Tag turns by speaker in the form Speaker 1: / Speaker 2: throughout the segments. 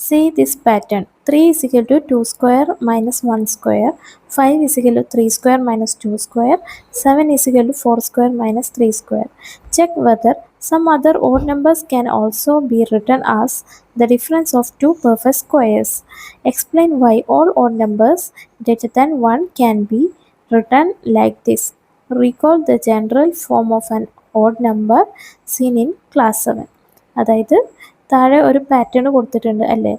Speaker 1: See this pattern. 3 is equal to 2 square minus 1 square. 5 is equal to 3 square minus 2 square. 7 is equal to 4 square minus 3 square. Check whether some other odd numbers can also be written as the difference of two perfect squares. Explain why all odd numbers greater than 1 can be written like this. Recall the general form of an odd number seen in class 7. അതായത് താഴെ ഒരു pattern കൊടുത്തിട്ടുണ്ട് അല്ലേ,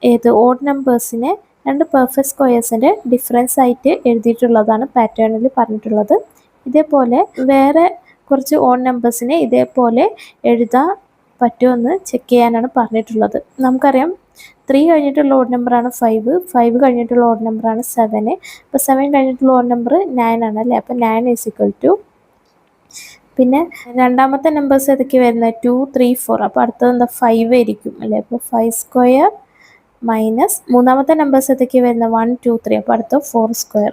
Speaker 1: ഏത് odd നമ്പേഴ്സിനെ രണ്ട് perfect സ്ക്വയേഴ്സിൻ്റെ difference ആയിട്ട് എഴുതിയിട്ടുള്ളതാണ് പാറ്റേണിൽ പറഞ്ഞിട്ടുള്ളത്. ഇതേപോലെ വേറെ കുറച്ച് ഓഡ് നമ്പേഴ്സിനെ ഇതേപോലെ എഴുതാൻ പറ്റുമെന്ന് ചെക്ക് ചെയ്യാനാണ് പറഞ്ഞിട്ടുള്ളത്. നമുക്കറിയാം 3 കഴിഞ്ഞിട്ടുള്ള ഓഡ് നമ്പറാണ് 5, 5 കഴിഞ്ഞിട്ടുള്ള ഓഡ് നമ്പറാണ് 7. അപ്പോൾ 7 കഴിഞ്ഞിട്ടുള്ള ഓഡ് നമ്പർ 9 ആണ് അല്ലേ. അപ്പോൾ 9 ഈസ് ഈക്വൽ ടു, പിന്നെ രണ്ടാമത്തെ നമ്പേഴ്സ് ഏതൊക്കെ വരുന്നത് 2, 3, 4. അപ്പോൾ അടുത്തത് എന്താ 5 ആയിരിക്കും അല്ലേ. അപ്പോൾ 5 സ്ക്വയർ മൈനസ് മൂന്നാമത്തെ നമ്പേഴ്സ് ഏതൊക്കെ വരുന്നത് 1, 2, 3. അപ്പോൾ അടുത്ത 4 സ്ക്വയർ.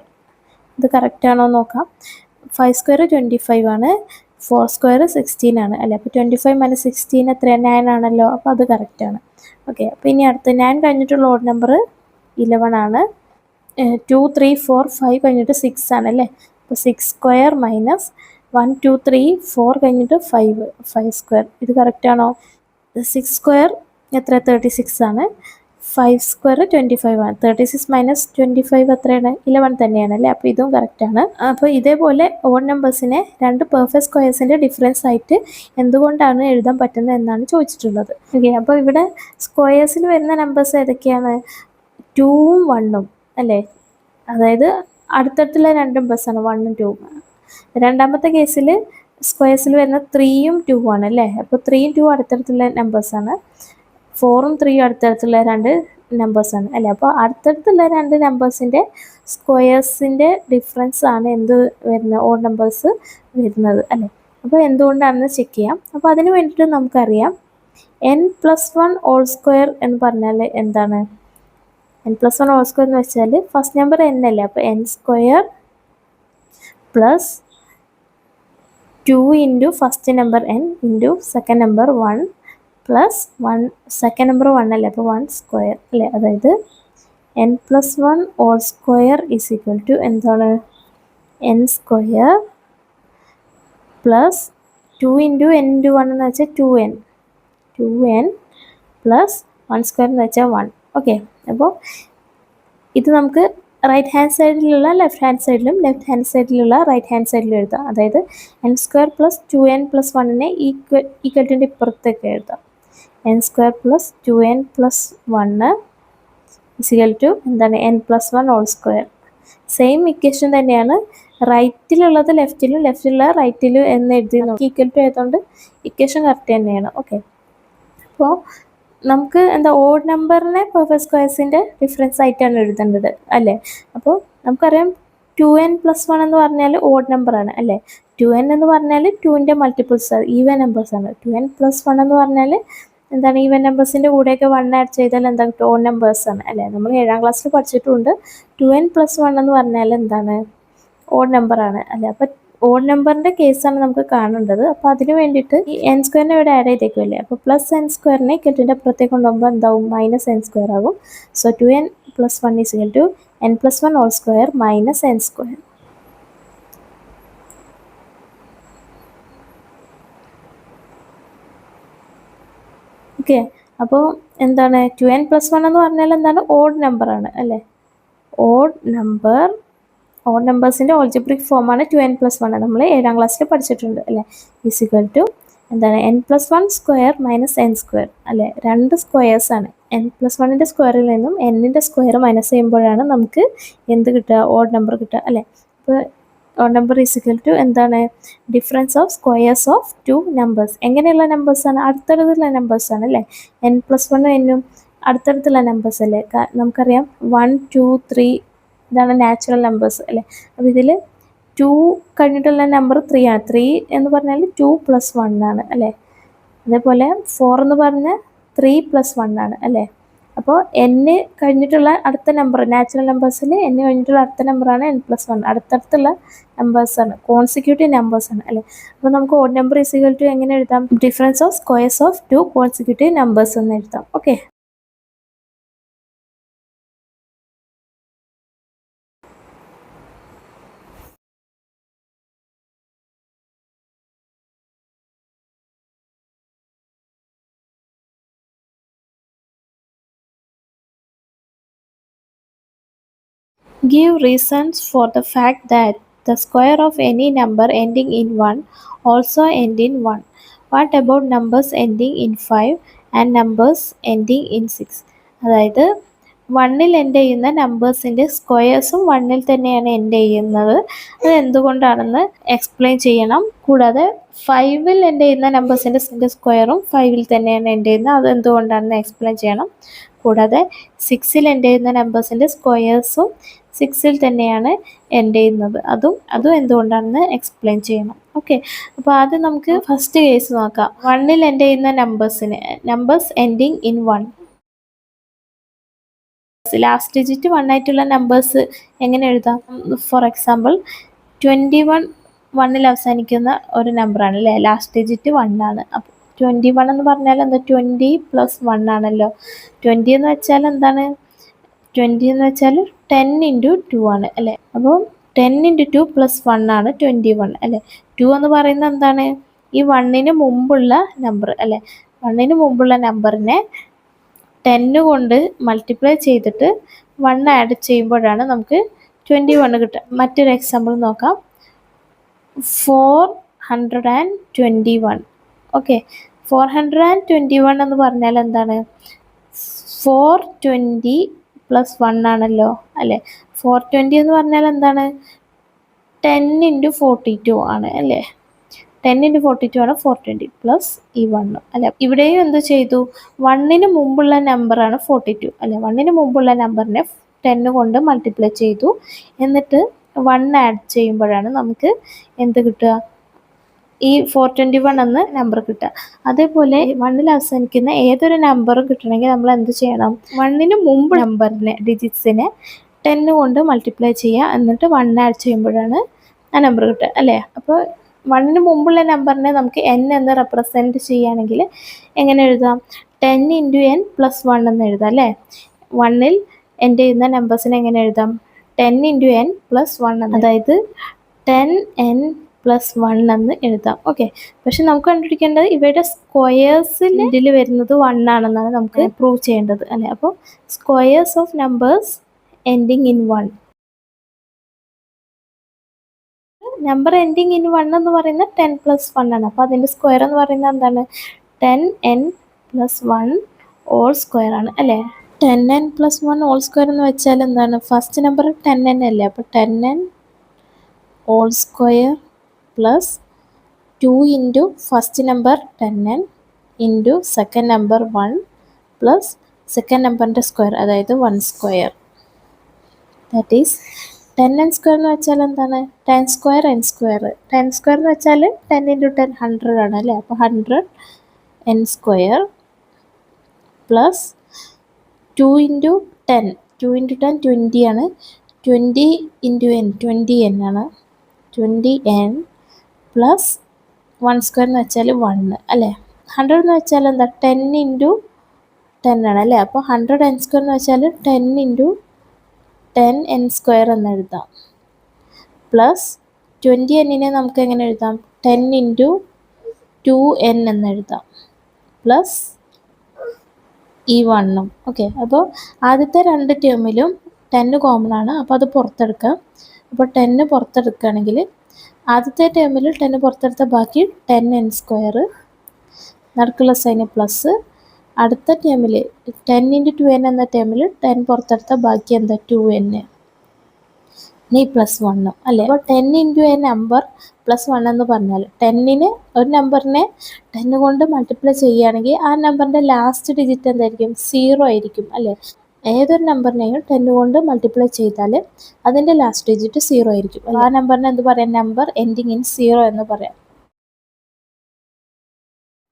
Speaker 1: ഇത് കറക്റ്റ് ആണോ നോക്കാം. 5 സ്ക്വയർ 25 ആണ്, 4 സ്ക്വയർ 16 ആണ് അല്ലേ. അപ്പോൾ 25 മൈനസ് 16 എത്രയാണ് 9 ആണല്ലോ. അപ്പോൾ അത് കറക്റ്റ് ആണ്. ഓക്കെ, അപ്പോൾ ഇനി അടുത്ത് 9 കഴിഞ്ഞിട്ടുള്ള ഓഡ് നമ്പർ 11 ആണ്. 2, 3, 4, 5 കഴിഞ്ഞിട്ട് 6 ആണ് അല്ലേ. അപ്പോൾ 6 സ്ക്വയർ മൈനസ് 1, 2, 3, 4 കഴിഞ്ഞിട്ട് 5 സ്ക്വയർ. ഇത് കറക്റ്റ് ആണോ. 6 സ്ക്വയർ എത്ര 36 ആണ്, 5 സ്ക്വയർ 25 ആണ്. 36 മൈനസ് 25 എത്രയാണ് 11 തന്നെയാണ് അല്ലേ. അപ്പോൾ ഇതും കറക്റ്റ് ആണ്. അപ്പോൾ ഇതേപോലെ ഓഡ് നമ്പേഴ്സിനെ രണ്ട് പെർഫെക്റ്റ് സ്ക്വയേഴ്സിൻ്റെ ഡിഫറൻസ് ആയിട്ട് എന്തുകൊണ്ടാണ് എഴുതാൻ പറ്റുന്നത് എന്നാണ് ചോദിച്ചിട്ടുള്ളത്. ഓക്കെ, അപ്പോൾ ഇവിടെ സ്ക്വയേഴ്സിൽ വരുന്ന നമ്പേഴ്സ് ഏതൊക്കെയാണ് 2ഉം 1ഉം അല്ലേ. അതായത് അടുത്തടുത്തുള്ള രണ്ട് നമ്പേഴ്സാണ് 1ഉം 2ഉം. രണ്ടാമത്തെ കേസിൽ സ്ക്വയേഴ്സിൽ വരുന്ന 3ഉം 2ഉം ആണ് അല്ലേ. അപ്പോൾ 3ഉം 2ഉം അടുത്തടുത്തുള്ള നമ്പേഴ്സാണ്. 4ഉം 3ഉം അടുത്തടുത്തുള്ള രണ്ട് നമ്പേഴ്സാണ് അല്ലേ. അപ്പോൾ അടുത്തടുത്തുള്ള രണ്ട് നമ്പേഴ്സിൻ്റെ സ്ക്വയേഴ്സിൻ്റെ ഡിഫറൻസ് ആണ് എന്ത് വരുന്നത് ഓഡ് നമ്പേഴ്സ് വരുന്നത് അല്ലേ. അപ്പോൾ എന്തുകൊണ്ടാണെന്ന് ചെക്ക് ചെയ്യാം. അപ്പോൾ അതിന് വേണ്ടിയിട്ട് നമുക്കറിയാം n+1 ഹോൾ സ്ക്വയർ എന്ന് പറഞ്ഞാൽ എന്താണ്. n+1 ഹോൾ സ്ക്വയർ എന്ന് വെച്ചാൽ ഫസ്റ്റ് നമ്പർ n അല്ലേ. അപ്പോൾ n square plus 2 into first number n into second number 1 plus 1 second number 1 അല്ലേ. അപ്പോൾ 1 സ്ക്വയർ അല്ലേ. അതായത് n+1 whole square is equal to എന്താണ് n square plus 2 into n into 1 എന്ന് വെച്ചാൽ 2n പ്ലസ് 1 സ്ക്വയർ എന്ന് വെച്ചാൽ 1. ഓക്കെ, അപ്പോൾ ഇത് നമുക്ക് റൈറ്റ് ഹാൻഡ് സൈഡിലുള്ള ലെഫ്റ്റ് ഹാൻഡ് സൈഡിലും ലെഫ്റ്റ് ഹാൻഡ് സൈഡിലുള്ള റൈറ്റ് ഹാൻഡ് സൈഡിലും എഴുതാം. അതായത് n square plus 2n plus 1നെ ഈക്വലിൻ്റെ ഇപ്പുറത്തേക്ക് എഴുതാം. n square plus 2n plus 1 is equal to എന്താണ് n+1 whole square. Same equation തന്നെയാണ് റൈറ്റിലുള്ളത് ലെഫ്റ്റിലും ലെഫ്റ്റിലുള്ള റൈറ്റിലും എന്ന് എഴുതി നോക്കി ഈക്വൽ ടു ആയതുകൊണ്ട് ഇക്വേഷൻ കറക്റ്റ് തന്നെയാണ്. ഓക്കെ, അപ്പോൾ നമുക്ക് എന്താ ഓഡ് നമ്പറിനെ പെർഫെക്റ്റ് സ്ക്വയേഴ്സിൻ്റെ ഡിഫറൻസ് ആയിട്ടാണ് എഴുതേണ്ടത് അല്ലേ. അപ്പോൾ നമുക്കറിയാം 2n+1 എന്ന് പറഞ്ഞാൽ ഓഡ് നമ്പറാണ് അല്ലേ. 2n എന്ന് പറഞ്ഞാൽ 2ൻ്റെ മൾട്ടിപ്പിൾസ് ഈവൻ നമ്പേഴ്സാണ്. 2n+1 എന്ന് പറഞ്ഞാൽ എന്താണ് ഈവൻ നമ്പേഴ്സിൻ്റെ കൂടെയൊക്കെ 1 ആഡ് ചെയ്താൽ എന്താ ഓഡ് നമ്പേഴ്സാണ് അല്ലേ. നമ്മൾ 7ാം ക്ലാസ്സിൽ പഠിച്ചിട്ടുണ്ട് 2n+1 എന്ന് പറഞ്ഞാൽ എന്താണ് ഓഡ് നമ്പറാണ് അല്ലേ. അപ്പോൾ ഓഡ് നമ്പറിൻ്റെ കേസാണ് നമുക്ക് കാണേണ്ടത്. അപ്പോൾ അതിന് വേണ്ടിയിട്ട് ഈ n സ്ക്വയറിനെ ഇവിടെ ആഡ് ചെയ്തേക്കുമല്ലേ. അപ്പോൾ പ്ലസ് n സ്ക്വയറിനെ കെട്ടിൻ്റെ അപ്പുറത്തേക്ക് കൊണ്ടുപോകുമ്പോൾ എന്താവും -n² ആകും. So 2n+1 is equal to n+1 whole square minus n square. Okay, അപ്പോൾ എന്താണ് 2n+1 എന്ന് പറഞ്ഞാൽ എന്താണ് ഓഡ് നമ്പറാണ് അല്ലേ. ഓഡ് നമ്പേഴ്സിൻ്റെ ഓൾജിബ്രിക് ഫോമാണ് 2n+1. നമ്മൾ 7ാം ക്ലാസ്സിൽ പഠിച്ചിട്ടുണ്ട് അല്ലേ. ഈസ് ഈക്വൽ ടു എന്താണ് n+1 square minus n square അല്ലേ. രണ്ട് സ്ക്വയേഴ്സാണ്. n+1ൻ്റെ സ്ക്വയറിൽ നിന്നും n-ൻ്റെ സ്ക്വയർ മൈനസ് ചെയ്യുമ്പോഴാണ് നമുക്ക് എന്ത് കിട്ടുക ഓഡ് നമ്പർ കിട്ടുക അല്ലേ. അപ്പോൾ odd number is equal to എന്താണ് difference of squares of two numbers. എങ്ങനെയുള്ള നമ്പേഴ്സാണ് അടുത്തടുത്തുള്ള നമ്പേഴ്സാണ് അല്ലേ. n+1ഉം n-ഉം അടുത്തടുത്തുള്ള നമ്പേഴ്സ് അല്ലേ. നമുക്കറിയാം 1, 2, 3 ഇതാണ് നാച്ചുറൽ നമ്പേഴ്സ് അല്ലേ. അപ്പോൾ ഇതിൽ 2 കഴിഞ്ഞിട്ടുള്ള നമ്പർ 3 ആണ്. 3 എന്ന് പറഞ്ഞാൽ 2 + 1 ആണ് അല്ലേ. അതേപോലെ 4 എന്ന് പറഞ്ഞാൽ 3 + 1 ആണ് അല്ലേ. അപ്പോൾ n കഴിഞ്ഞിട്ടുള്ള അടുത്ത നമ്പർ നാച്ചുറൽ നമ്പേഴ്സിൽ n കഴിഞ്ഞിട്ടുള്ള അടുത്ത നമ്പറാണ് n+1. അടുത്തടുത്തുള്ള നമ്പേഴ്സാണ്, കോൺസിക്യൂട്ടീവ് നമ്പേഴ്സാണ് അല്ലേ. അപ്പോൾ നമുക്ക് odd number is equal to എങ്ങനെ എഴുതാം difference of squares of two consecutive numbers എന്ന് എഴുതാം. Okay. Give reasons for the fact that the square of any number ending in 1 also end in 1. What about numbers ending in 5 and numbers ending in 6? അതായത് വണ്ണിൽ end ചെയ്യുന്ന നമ്പേഴ്സിൻ്റെ സ്ക്വയേഴ്സും വണ്ണിൽ തന്നെയാണ് end ചെയ്യുന്നത്. അത് എന്തുകൊണ്ടാണെന്ന് എക്സ്പ്ലെയിൻ ചെയ്യണം. കൂടാതെ ഫൈവിൽ എൻഡ് ചെയ്യുന്ന നമ്പേഴ്സിൻ്റെ സ്ക്വയറും ഫൈവിൽ തന്നെയാണ് എൻഡ് ചെയ്യുന്നത്. അത് എന്തുകൊണ്ടാണെന്ന് എക്സ്പ്ലെയിൻ ചെയ്യണം. കൂടാതെ സിക്സിൽ എൻഡ് ചെയ്യുന്ന നമ്പേഴ്സിൻ്റെ സ്ക്വയേഴ്സും സിക്സിൽ തന്നെയാണ് എൻഡ് ചെയ്യുന്നത്. അതും എന്തുകൊണ്ടാണെന്ന് എക്സ്പ്ലെയിൻ ചെയ്യണം. ഓക്കെ, അപ്പോൾ ആദ്യം നമുക്ക് ഫസ്റ്റ് കേസ് നോക്കാം. വണ്ണിൽ എൻഡ് ചെയ്യുന്ന numbers ending in 1. Last digit 1 ആയിട്ടുള്ള നമ്പേഴ്സ് എങ്ങനെ എഴുതാം? ഫോർ എക്സാമ്പിൾ 21 1ൽ അവസാനിക്കുന്ന ഒരു നമ്പറാണ് അല്ലേ? ലാസ്റ്റ് ഡിജിറ്റ് 1 ആണ്. അപ്പോൾ 21 എന്ന് പറഞ്ഞാൽ എന്താ? 20 + 1 ആണല്ലോ. 20 എന്ന് വെച്ചാൽ എന്താണ്? 20 എന്ന് വെച്ചാൽ 10 × 2 ആണ് അല്ലേ? അപ്പോൾ 10 × 2 + 1 ആണ് 21 അല്ലേ? 2 എന്ന് പറയുന്നത് എന്താണ്? ഈ 1ന് മുമ്പുള്ള നമ്പർ അല്ലേ? 1ന് മുമ്പുള്ള നമ്പറിനെ 10 കൊണ്ട് മൾട്ടിപ്ലൈ ചെയ്തിട്ട് 1 ആഡ് ചെയ്യുമ്പോഴാണ് നമുക്ക് 21 കിട്ടുക. മറ്റൊരു എക്സാമ്പിൾ നോക്കാം. 421. ഓക്കെ, 421 എന്ന് പറഞ്ഞാൽ എന്താണ്? 420 + 1 ആണല്ലോ അല്ലേ? 420 എന്ന് പറഞ്ഞാൽ എന്താണ്? 10 × 42 ആണ് അല്ലേ? 10 × 42 ആണ് 420 പ്ലസ് ഈ 1 അല്ലെ. ഇവിടെയും എന്ത് ചെയ്തു? 1ന് മുമ്പുള്ള നമ്പറാണ് 42 അല്ലെ? 1ന് മുമ്പുള്ള നമ്പറിനെ 10 കൊണ്ട് മൾട്ടിപ്ലൈ ചെയ്തു. എന്നിട്ട് 1 ആഡ് ചെയ്യുമ്പോഴാണ് നമുക്ക് എന്ത് കിട്ടുക? ഈ 421 എന്ന നമ്പർ കിട്ടുക. അതേപോലെ 1ൽ അവസാനിക്കുന്ന ഏതൊരു നമ്പറും കിട്ടണമെങ്കിൽ നമ്മൾ എന്ത് ചെയ്യണം? 1ന് മുമ്പ് നമ്പറിനെ ഡിജിറ്റ്സിനെ 10 കൊണ്ട് മൾട്ടിപ്ലൈ ചെയ്യുക. എന്നിട്ട് 1 ആഡ് ചെയ്യുമ്പോഴാണ് ആ നമ്പർ കിട്ടുക അല്ലേ? അപ്പോൾ 1ന് മുമ്പുള്ള നമ്പറിനെ നമുക്ക് n എന്ന് റെപ്രസെൻറ്റ് ചെയ്യുകയാണെങ്കിൽ എങ്ങനെ എഴുതാം? 10 × n + 1 എന്ന് എഴുതാം അല്ലേ? 1ൽ എൻഡ് ചെയ്യുന്ന നമ്പേഴ്സിനെ എങ്ങനെ എഴുതാം? 10 × n + 1 എന്ന്, അതായത് 10n + 1 എന്ന് എഴുതാം. ഓക്കെ, പക്ഷെ നമുക്ക് കണ്ടുപിടിക്കേണ്ടത് ഇവയുടെ സ്ക്വയേഴ്സിൽ ഇതിൽ വരുന്നത് 1 ആണെന്നാണ് നമുക്ക് പ്രൂവ് ചെയ്യേണ്ടത് അല്ലേ? അപ്പോൾ squares of numbers ending in 1. Number ending in 1 എന്ന് പറയുന്നത് 10 + 1 ആണ്. അപ്പോൾ അതിൻ്റെ സ്ക്വയർ എന്ന് പറയുന്നത് എന്താണ്? 10n + 1 ഹോൾ സ്ക്വയർ ആണ് അല്ലേ? 10n + 1 ഹോൾ സ്ക്വയർ എന്ന് വെച്ചാൽ എന്താണ്? ഫസ്റ്റ് നമ്പർ 10n അല്ലേ? അപ്പോൾ 10n whole square plus 2 × first number 10n × second number 1 plus second നമ്പറിൻ്റെ സ്ക്വയർ, അതായത് 1 square. That is 10n square എന്ന് വെച്ചാൽ എന്താണ്? 10 സ്ക്വയർ n സ്ക്വയർ. 10 സ്ക്വയർ എന്ന് വെച്ചാൽ 10 × 10 100 ആണ് അല്ലേ? അപ്പോൾ 100n സ്ക്വയർ പ്ലസ് 2 × 10. 2 × 10 20 ആണ്. 20 × n 20n ആണ്. 20n പ്ലസ് 1 സ്ക്വയർ എന്ന് വെച്ചാൽ 1 അല്ലേ? 100 എന്ന് വെച്ചാൽ എന്താ? 10 × 10 ആണ് അല്ലേ? അപ്പോൾ 100n സ്ക്വയർ എന്ന് വെച്ചാൽ 10 × 10n സ്ക്വയർ എന്ന് എഴുതാം. പ്ലസ് 20n നമുക്ക് എങ്ങനെ എഴുതാം? 10 × 2n എന്ന് എഴുതാം. പ്ലസ് ഈ 1ഉം. ഓക്കെ, അപ്പോൾ ആദ്യത്തെ രണ്ട് ടേമിലും 10 കോമൺ ആണ്. അപ്പോൾ അത് പുറത്തെടുക്കാം. അപ്പോൾ 10 പുറത്തെടുക്കുകയാണെങ്കിൽ ആദ്യത്തെ ടേമിൽ 10 പുറത്തെടുത്ത ബാക്കി 10n സ്ക്വയർ, നടുക്കുള്ള സൈന് പ്ലസ്. അടുത്ത ടേമിൽ 10 × 2n എന്ന ടേമിൽ 10 പുറത്തെടുത്ത ബാക്കി എന്താ? 2n ഇനി പ്ലസ് 1 അല്ലേ? അപ്പോൾ 10 × a നമ്പർ പ്ലസ് 1 എന്ന് പറഞ്ഞാൽ 10ന് ഒരു നമ്പറിനെ 10 കൊണ്ട് മൾട്ടിപ്ലൈ ചെയ്യുകയാണെങ്കിൽ ആ നമ്പറിൻ്റെ ലാസ്റ്റ് ഡിജിറ്റ് എന്തായിരിക്കും? 0 ആയിരിക്കും അല്ലേ? ഏതൊരു നമ്പറിനെയും 10 കൊണ്ട് മൾട്ടിപ്ലൈ ചെയ്താൽ അതിൻ്റെ ലാസ്റ്റ് ഡിജിറ്റ് 0 ആയിരിക്കും. ആ നമ്പറിനെ എന്ത് പറയാം? നമ്പർ എൻഡിങ് ഇൻ 0 എന്ന് പറയാം.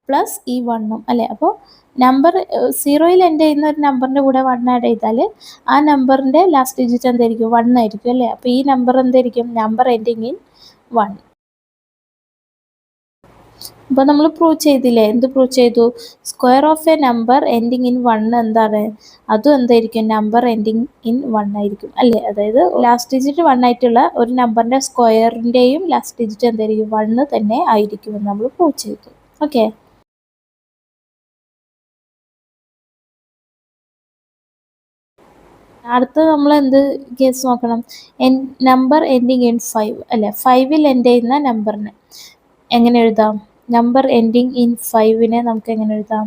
Speaker 1: പ്ലസ് ഈ 1ഉം അല്ലേ? അപ്പോൾ നമ്പർ 0ൽ എൻഡ് ചെയ്യുന്ന ഒരു നമ്പറിൻ്റെ കൂടെ 1 ആഡ് ചെയ്താൽ ആ നമ്പറിൻ്റെ ലാസ്റ്റ് ഡിജിറ്റ് എന്തായിരിക്കും? 1 ആയിരിക്കും അല്ലേ? അപ്പോൾ ഈ നമ്പർ എന്തായിരിക്കും? Number ending in 1. അപ്പോൾ നമ്മൾ പ്രൂവ് ചെയ്തില്ലേ? എന്ത് പ്രൂവ് ചെയ്തു? Square of A number ending in 1 എന്താണ്? അതും എന്തായിരിക്കും? നമ്പർ എൻഡിങ് ഇൻ 1 ആയിരിക്കും അല്ലേ? അതായത് ലാസ്റ്റ് ഡിജിറ്റ് 1 ആയിട്ടുള്ള ഒരു നമ്പറിൻ്റെ സ്ക്വയറിൻ്റെയും ലാസ്റ്റ് ഡിജിറ്റ് എന്തായിരിക്കും? 1 തന്നെ ആയിരിക്കുമെന്ന് നമ്മൾ പ്രൂവ് ചെയ്തു. ഓക്കെ, അടുത്ത നമ്മൾ എന്ത് കേസ് നോക്കണം? നമ്പർ എൻഡിങ് ഇൻ 5 അല്ലേ? 5ൽ എൻഡ് ചെയ്യുന്ന നമ്പറിന് എങ്ങനെ എഴുതാം? നമ്പർ എൻഡിങ് ഇൻ 5നെ നമുക്ക് എങ്ങനെ എഴുതാം?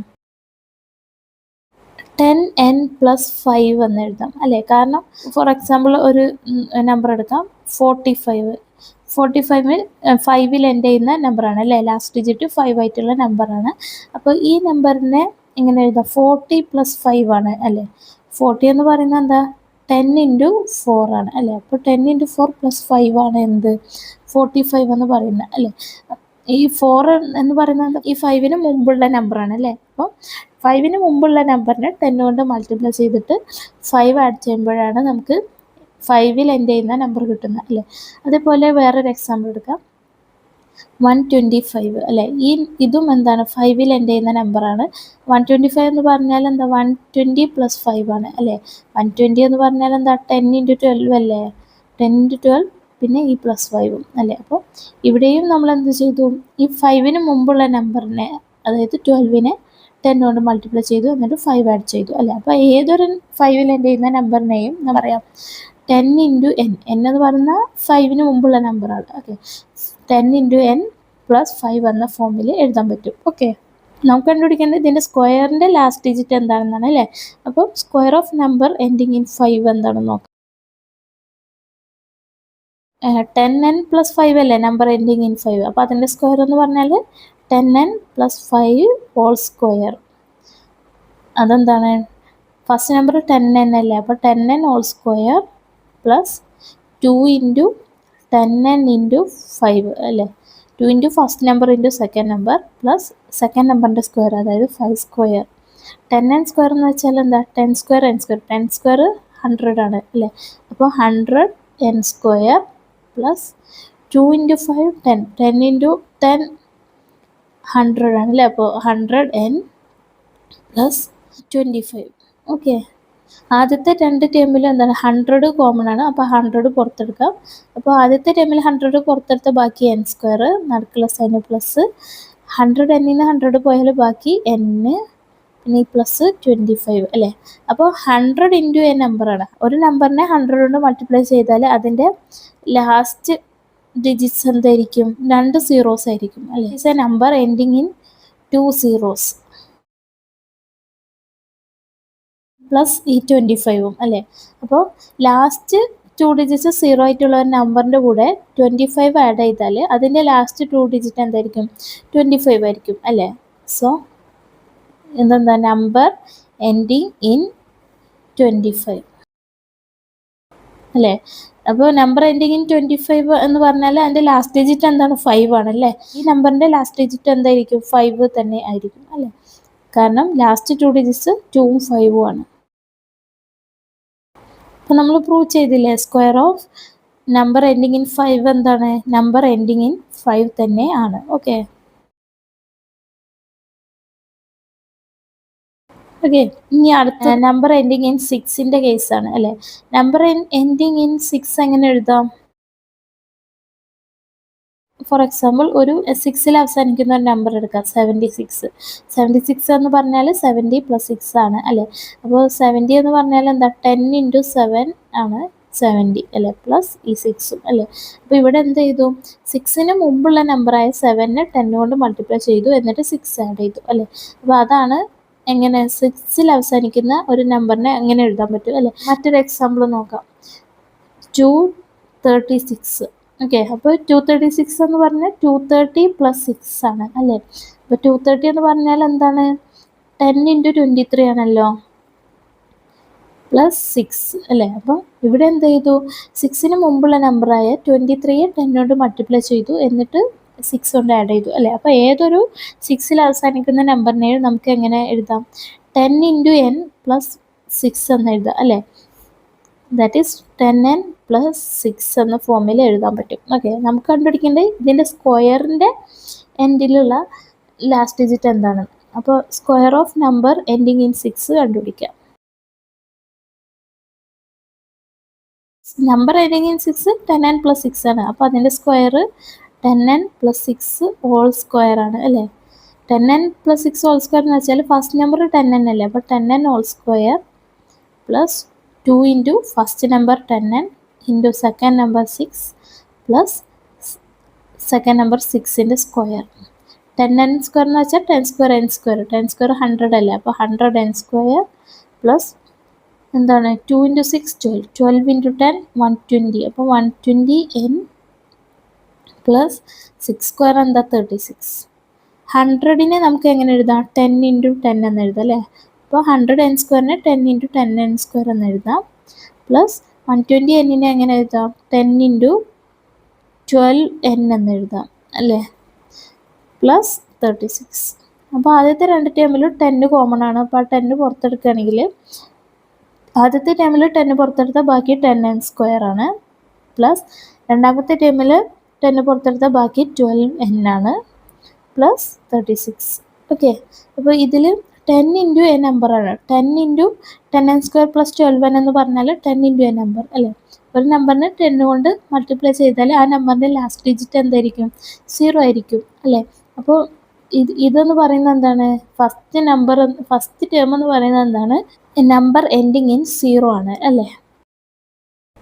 Speaker 1: 10n + 5 എന്ന് എഴുതാം അല്ലേ? കാരണം ഫോർ എക്സാമ്പിൾ ഒരു നമ്പർ എടുക്കാം, 45. 5ൽ എൻഡ് ചെയ്യുന്ന നമ്പറാണ് അല്ലേ? ലാസ്റ്റ് ഡിജിറ്റ് 5 ആയിട്ടുള്ള നമ്പറാണ്. അപ്പോൾ ഈ നമ്പറിനെ എങ്ങനെ എഴുതാം? 40 + 5 ആണ് അല്ലേ? 40 എന്ന് പറയുന്നത് എന്താ? 10 × 4 ആണ് അല്ലേ? അപ്പോൾ 10 × 4 + 5 ആണ് എന്ത്? 45 എന്ന് പറയുന്നത് അല്ലേ? ഈ 4 എന്ന് പറയുന്നത് ഈ 5ന് മുമ്പുള്ള നമ്പറാണ് അല്ലേ? അപ്പോൾ 5ന് മുമ്പുള്ള നമ്പറിനെ 10 കൊണ്ട് മൾട്ടിപ്ലൈ ചെയ്തിട്ട് 5 ആഡ് ചെയ്യുമ്പോഴാണ് നമുക്ക് 5ൽ എൻഡ് ചെയ്യുന്ന നമ്പർ കിട്ടുന്നത് അല്ലേ? അതേപോലെ വേറൊരു എക്സാമ്പിൾ എടുക്കാം, 125 അല്ലേ? ഇതും എന്താണ്? 5ൽ എൻഡ് ചെയ്യുന്ന നമ്പറാണ്. 125 എന്ന് പറഞ്ഞാൽ എന്താ? 120 + 5 ആണ് അല്ലേ? 120 എന്ന് പറഞ്ഞാൽ എന്താ? 10 × 12 അല്ലേ? 10 × 12 പിന്നെ ഈ +5ഉം അല്ലേ? അപ്പോൾ ഇവിടെയും നമ്മൾ എന്ത് ചെയ്തു? ഈ 5ന് മുമ്പുള്ള നമ്പറിനെ, അതായത് 12നെ 10 കൊണ്ട് മൾട്ടിപ്ലൈ ചെയ്തു, എന്നിട്ട് 5 ആഡ് ചെയ്തു അല്ലേ? അപ്പോൾ ഏതൊരു 5ൽ എൻഡ് ചെയ്യുന്ന നമ്പറിനെയും എന്താ പറയാം? 10 × n. n എന്ന് പറയുന്ന 5ന് മുമ്പുള്ള നമ്പറാണ്. ഓക്കെ, 10 × n + 5 എന്ന ഫോമിൽ എഴുതാൻ പറ്റും. ഓക്കെ, നമുക്ക് കണ്ടുപിടിക്കേണ്ടത് ഇതിൻ്റെ സ്ക്വയറിൻ്റെ ലാസ്റ്റ് ഡിജിറ്റ് എന്താണെന്നാണ് അല്ലേ? അപ്പോൾ square of number ending in 5 എന്താണെന്ന് നോക്കാം. 10n + 5 അല്ലേ നമ്പർ എൻഡിങ് ഇൻ 5? അപ്പോൾ അതിൻ്റെ സ്ക്വയർ എന്ന് പറഞ്ഞാൽ 10n + 5 ഹോൾ സ്ക്വയർ. അതെന്താണ്? ഫസ്റ്റ് നമ്പർ 10n അല്ലേ? അപ്പോൾ 10n whole square plus 2 × 10n × 5 അല്ലേ? 2 × first number × second number plus second നമ്പറിൻ്റെ സ്ക്വയർ, അതായത് 5 സ്ക്വയർ. 10n സ്ക്വയർ എന്ന് വെച്ചാൽ എന്താ? 10 സ്ക്വയർ n സ്ക്വയർ. 10 സ്ക്വയർ 100 ആണ് അല്ലേ? അപ്പോൾ 100n സ്ക്വയർ പ്ലസ് 2 × 5 10. 10 × 10 100 ആണ് അല്ലേ? അപ്പോൾ 100n + 25. ഓക്കെ, ആദ്യത്തെ രണ്ട് ടേമിൽ എന്താണ്? 100 കോമൺ ആണ്, അപ്പോൾ 100 പുറത്തെടുക്കാം. അപ്പോൾ ആദ്യത്തെ ടേമിൽ 100 പുറത്തെടുത്ത ബാക്കി n സ്ക്വയർ, നടുക്കുള്ള സൈന് പ്ലസ് 100n 100 പോയാൽ ബാക്കി n, പിന്നെ ഈ പ്ലസ് 25 അല്ലേ? അപ്പോൾ 100 × n നമ്പറാണ്. ഒരു നമ്പറിനെ 100 കൊണ്ട് മൾട്ടിപ്ലൈ ചെയ്താൽ അതിൻ്റെ ലാസ്റ്റ് ഡിജിറ്റ്സ് എന്തായിരിക്കും? 2 സീറോസ് ആയിരിക്കും അല്ലേ? It's A number ending in 2 zeros plus ഈ 25ഉം അല്ലേ? അപ്പോൾ ലാസ്റ്റ് 2 ഡിജിറ്റ്സ് 0 ആയിട്ടുള്ള ഒരു നമ്പറിൻ്റെ കൂടെ 25 ആഡ് ചെയ്താൽ അതിൻ്റെ ലാസ്റ്റ് 2 ഡിജിറ്റ് എന്തായിരിക്കും? 25 ആയിരിക്കും അല്ലേ? സോ എന്താ? നമ്പർ എൻഡിങ് ഇൻ 25 അല്ലേ? അപ്പോൾ നമ്പർ എൻഡിങ് ഇൻ 25 എന്ന് പറഞ്ഞാൽ അതിൻ്റെ ലാസ്റ്റ് ഡിജിറ്റ് എന്താണ്? 5 ആണല്ലേ? ഈ നമ്പറിൻ്റെ ലാസ്റ്റ് ഡിജിറ്റ് എന്തായിരിക്കും? 5 തന്നെ ആയിരിക്കും അല്ലേ? കാരണം ലാസ്റ്റ് 2 ഡിജിറ്റ്സ് 2ഉം 5ഉം ആണ്. അപ്പോൾ നമ്മൾ പ്രൂവ് ചെയ്തില്ലേ? Square of number ending in 5 എന്താണ്? നമ്പർ എൻഡിങ് ഇൻ 5 തന്നെ ആണ്. ഓക്കെ, ഇനി അടുത്ത നമ്പർ എൻഡിങ് ഇൻ 6ൻ്റെ കേസാണ് അല്ലേ? നമ്പർ എൻഡിങ് ഇൻ 6 എങ്ങനെ എഴുതാം? ഫോർ എക്സാമ്പിൾ ഒരു 6ൽ അവസാനിക്കുന്ന ഒരു നമ്പർ എടുക്കാം, 76. 76 എന്ന് പറഞ്ഞാൽ 70 + 6 ആണ് അല്ലേ? അപ്പോൾ 70 എന്ന് പറഞ്ഞാൽ എന്താ? 10 × 7 ആണ് 70 അല്ലേ? പ്ലസ് ഈ 6ഉം അല്ലേ? അപ്പോൾ ഇവിടെ എന്ത് ചെയ്തു? 6ന് മുമ്പുള്ള നമ്പറായ 7നെ 10 കൊണ്ട് മൾട്ടിപ്ലൈ ചെയ്തു, എന്നിട്ട് 6 ആഡ് ചെയ്തു അല്ലേ? അപ്പോൾ അതാണ് എങ്ങനെ 6ൽ അവസാനിക്കുന്ന ഒരു നമ്പറിനെ എങ്ങനെ എഴുതാൻ പറ്റും അല്ലേ? മറ്റൊരു എക്സാമ്പിൾ നോക്കാം, 236. ഓക്കെ, അപ്പോൾ 236 എന്ന് പറഞ്ഞാൽ 230 + 6 ആണ് അല്ലേ? അപ്പോൾ 230 എന്ന് പറഞ്ഞാൽ എന്താണ്? 10 × 23 ആണല്ലോ, പ്ലസ് 6 അല്ലേ? അപ്പോൾ ഇവിടെ എന്ത് ചെയ്തു? 6ന് മുമ്പുള്ള നമ്പറായ 23യെ 10 കൊണ്ട് മൾട്ടിപ്ലൈ ചെയ്തു, എന്നിട്ട് 6 കൊണ്ട് ആഡ് ചെയ്തു അല്ലേ? അപ്പോൾ ഏതൊരു 6ൽ അവസാനിക്കുന്ന നമ്പറിനെയും നമുക്ക് എങ്ങനെ എഴുതാം? 10 × n + 6 എന്ന് എഴുതാം അല്ലേ? ദാറ്റ് ഈസ് 10n + 6 എന്ന ഫോമിൽ എഴുതാൻ പറ്റും. ഓക്കെ, നമുക്ക് കണ്ടുപിടിക്കേണ്ടത് ഇതിൻ്റെ സ്ക്വയറിൻ്റെ എൻഡിലുള്ള ലാസ്റ്റ് ഡിജിറ്റ് എന്താണ്? അപ്പോൾ square of number ending in 6 കണ്ടുപിടിക്കാം. നമ്പർ എൻഡിങ് ഇൻ 6 10n + 6 ആണ്. അപ്പോൾ അതിൻ്റെ സ്ക്വയർ 10n + 6 ഹോൾ സ്ക്വയർ ആണ് അല്ലേ? 10n + 6 ഹോൾ സ്ക്വയർ എന്ന് വെച്ചാൽ ഫസ്റ്റ് നമ്പർ 10n അല്ലേ? അപ്പോൾ 10n whole square plus 2 into first number 10n into second number 6 plus second number 6 into square. 10n square എന്ന് വെച്ചാൽ 10 square n square. 10 square 100 അല്ലേ, അപ്പോൾ 100 n square പ്ലസ് എന്താണ് 2 into 6 12, 12 into 10 120, അപ്പോൾ 120 n പ്ലസ് 6 സ്ക്വയർ എന്താ 36. 100നെ നമുക്ക് എങ്ങനെ എഴുതാം 10 into 10 എന്ന് എഴുതാം അല്ലേ, അപ്പോൾ 100 n സ്ക്വയറിനെ 10 into 10 n സ്ക്വയർ എന്ന് എഴുതാം പ്ലസ് 120 എന്നിനെ എങ്ങനെ എഴുതാം 10 into 12 n എന്ന് എഴുതാം അല്ലേ പ്ലസ് 36. അപ്പോൾ ആദ്യത്തെ രണ്ട് ടേമിൽ 10 കോമൺ ആണ്, അപ്പോൾ ആ 10 പുറത്തെടുക്കുകയാണെങ്കിൽ ആദ്യത്തെ ടേമിൽ 10 പുറത്തെടുത്താൽ ബാക്കി 10 n സ്ക്വയർ ആണ് പ്ലസ് രണ്ടാമത്തെ ടേമിൽ 10 പുറത്തെടുത്താൽ ബാക്കി 12 n ആണ് പ്ലസ് 36. ഓക്കെ, അപ്പോൾ ഇതിൽ 10 ഇൻറ്റു എ നമ്പറാണ്. 10 into 10 n square plus 12 n എന്ന് പറഞ്ഞാൽ 10 ഇൻറ്റു എ നമ്പർ അല്ലേ. ഒരു നമ്പറിന് 10 കൊണ്ട് മൾട്ടിപ്ലൈ ചെയ്താൽ ആ നമ്പറിൻ്റെ ലാസ്റ്റ് ഡിജിറ്റ് എന്തായിരിക്കും 0 ആയിരിക്കും അല്ലേ. അപ്പോൾ ഇതെന്ന് പറയുന്നത് എന്താണ്, ഫസ്റ്റ് ടേം എന്ന് പറയുന്നത് എന്താണ്, നമ്പർ എൻഡിങ് ഇൻ 0 ആണ് അല്ലേ.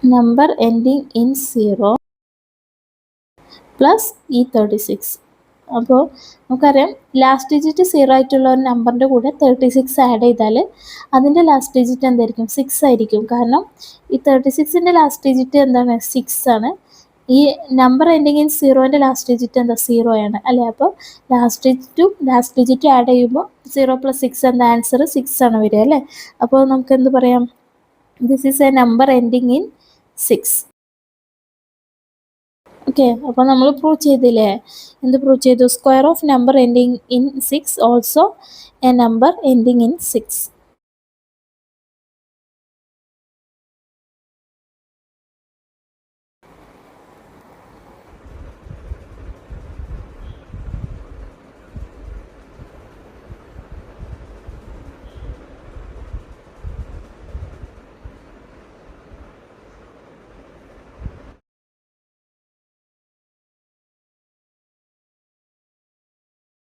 Speaker 1: നമ്പർ എൻഡിങ് ഇൻ 0 പ്ലസ് ഈ 36. അപ്പോൾ നമുക്കറിയാം ലാസ്റ്റ് ഡിജിറ്റ് 0 ആയിട്ടുള്ള ഒരു നമ്പറിൻ്റെ കൂടെ 36 ആഡ് ചെയ്താൽ അതിൻ്റെ ലാസ്റ്റ് ഡിജിറ്റ് എന്തായിരിക്കും 6 ആയിരിക്കും. കാരണം ഈ 36ൻ്റെ ലാസ്റ്റ് ഡിജിറ്റ് എന്താണ് 6 ആണ്. ഈ നമ്പർ എൻഡിങ് ഇൻ 0ൻ്റെ ലാസ്റ്റ് ഡിജിറ്റ് എന്താ 0 ആണ് അല്ലേ. അപ്പോൾ ലാസ്റ്റ് ഡിജിറ്റ് ആഡ് ചെയ്യുമ്പോൾ 0 + 6 എന്താ ആൻസർ 6 ആണ് വരിക അല്ലേ. അപ്പോൾ നമുക്ക് എന്ത് പറയാം, this is A number ending in 6. Okay, അപ്പോൾ നമ്മൾ പ്രൂവ് ചെയ്തില്ലേ, എന്ത് പ്രൂവ് ചെയ്തു, square of number ending in 6 also A number ending in 6.